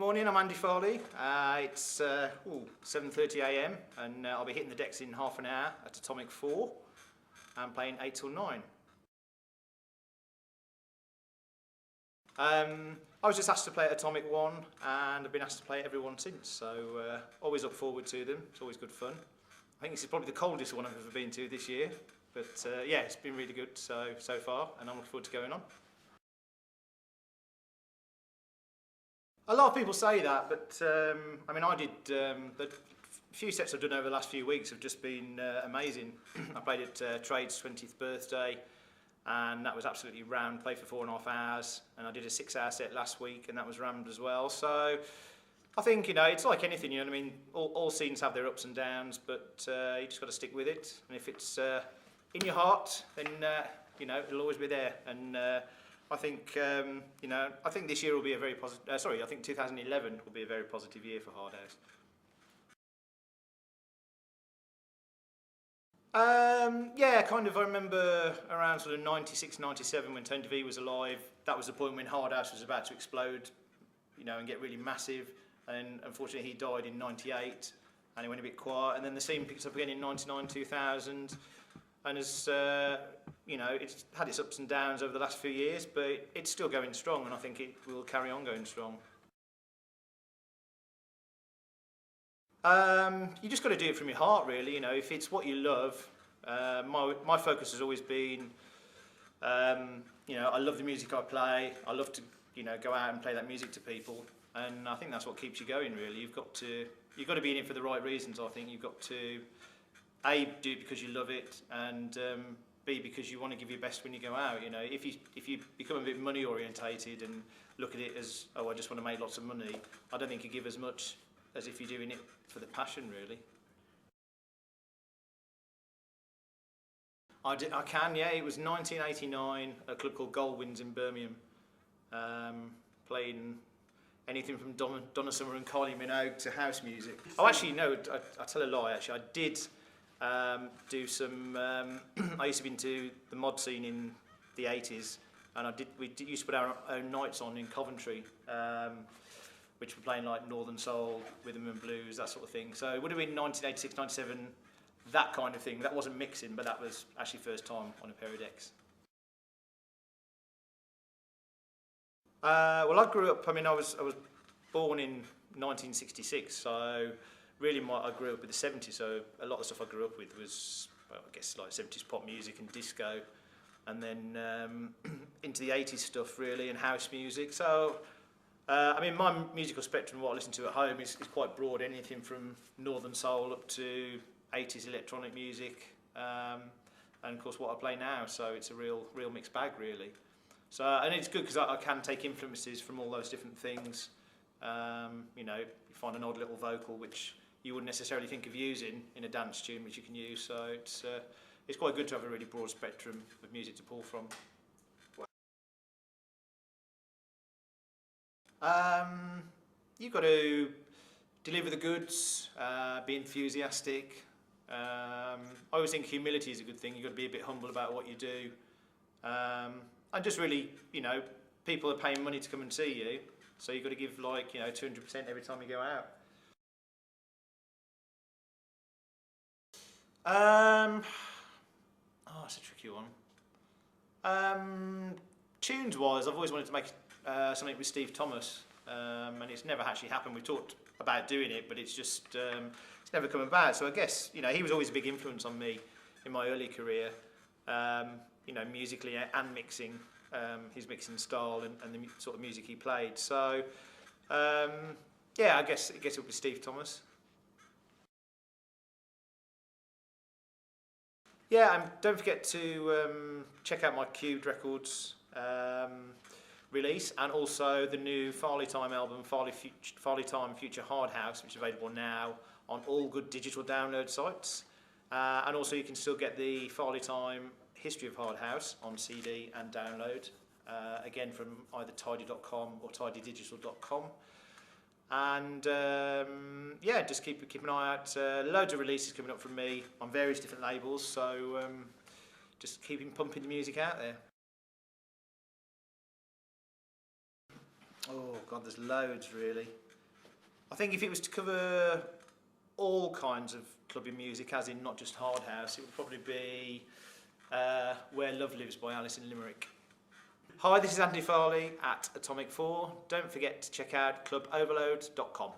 morning, I'm Andy Farley. It's 7:30 AM and I'll be hitting the decks in half an hour at Atomik 4 and playing 8 till 9. I was just asked to play at Atomik 1 and I've been asked to play every one since, so always look forward to them. It's always good fun. I think this is probably the coldest one I've ever been to this year, but yeah, it's been really good so far and I'm looking forward to going on. A lot of people say that, but I mean, I did, the few sets I've done over the last few weeks have just been amazing. I played at Trade's 20th birthday, and that was absolutely rammed, played for 4.5 hours, and I did a 6-hour set last week, and that was rammed as well. So I think, you know, it's like anything, you know what I mean? All scenes have their ups and downs, but you just got to stick with it. And if it's in your heart, then, you know, it'll always be there. And I think, you know, I think this year will be a very positive, I think 2011 will be a very positive year for Hard House. Yeah, kind of. I remember around sort of 96, 97 when ToneDeVee was alive. That was the point when Hard House was about to explode, you know, and get really massive. And unfortunately, he died in 98, and it went a bit quiet. And then the scene picked up again in 99, 2000. And as you know, it's had its ups and downs over the last few years, but it's still going strong, and I think it will carry on going strong. You just got to do it from your heart, really. You know, if it's what you love. My focus has always been, you know, I love the music I play. I love to, you know, go out and play that music to people, and I think that's what keeps you going. Really, you've got to be in it for the right reasons. I think you've got to A, do it because you love it, and B, because you want to give your best when you go out. You know, if you become a bit money orientated and look at it as, oh, I just want to make lots of money, I don't think you give as much as if you're doing it for the passion, really. I can, yeah. It was 1989, a club called Goldwyn's in Birmingham, playing anything from Donna Summer and Kylie Minogue to house music. Oh, actually, no, I tell a lie. Actually, I did do some. I used to be into the mod scene in the 80s, and we used to put our own nights on in Coventry, which were playing like Northern Soul, rhythm and blues, that sort of thing. So it would have been 1986, 97. That kind of thing. That wasn't mixing, but that was actually first time on a pair of decks. Well, I grew up. I mean, I was born in 1966, so really I grew up with the 70s. So a lot of the stuff I grew up with was, well, I guess, like 70s pop music and disco, and then into the 80s stuff really, and house music. So I mean, my musical spectrum, what I listen to at home, is quite broad. Anything from Northern Soul up to 80s electronic music, and of course what I play now, so it's a real mixed bag really. So, and it's good because I can take influences from all those different things. You know, you find an odd little vocal which you wouldn't necessarily think of using in a dance tune, which you can use, so it's quite good to have a really broad spectrum of music to pull from. You've got to deliver the goods, be enthusiastic. I always think humility is a good thing. You've got to be a bit humble about what you do. And just really, you know, people are paying money to come and see you, so you've got to give, like, you know, 200% every time you go out. Oh, that's a tricky one. Tunes-wise, I've always wanted to make something with Steve Thomas, and it's never actually happened. We talked about doing it, but it's just it's never come about. So I guess, you know, he was always a big influence on me in my early career, you know, musically and mixing, his mixing style and the sort of music he played. So yeah, I guess it would be Steve Thomas. Yeah, and don't forget to check out my Cubed Records release, and also the new Farley Time album, Farley Time Future Hard House, which is available now on all good digital download sites. And also you can still get the Farley Time History of Hard House on CD and download, again from either tidy.com or tidydigital.com. And yeah, just keep an eye out. Loads of releases coming up from me on various different labels, so just keeping pumping the music out there. Oh God, there's loads really. I think if it was to cover all kinds of clubbing music, as in not just hard house, it would probably be Where Love Lives by Alice in Limerick. Hi, this is Andy Farley at Atomik 4. Don't forget to check out Cluboverload.com.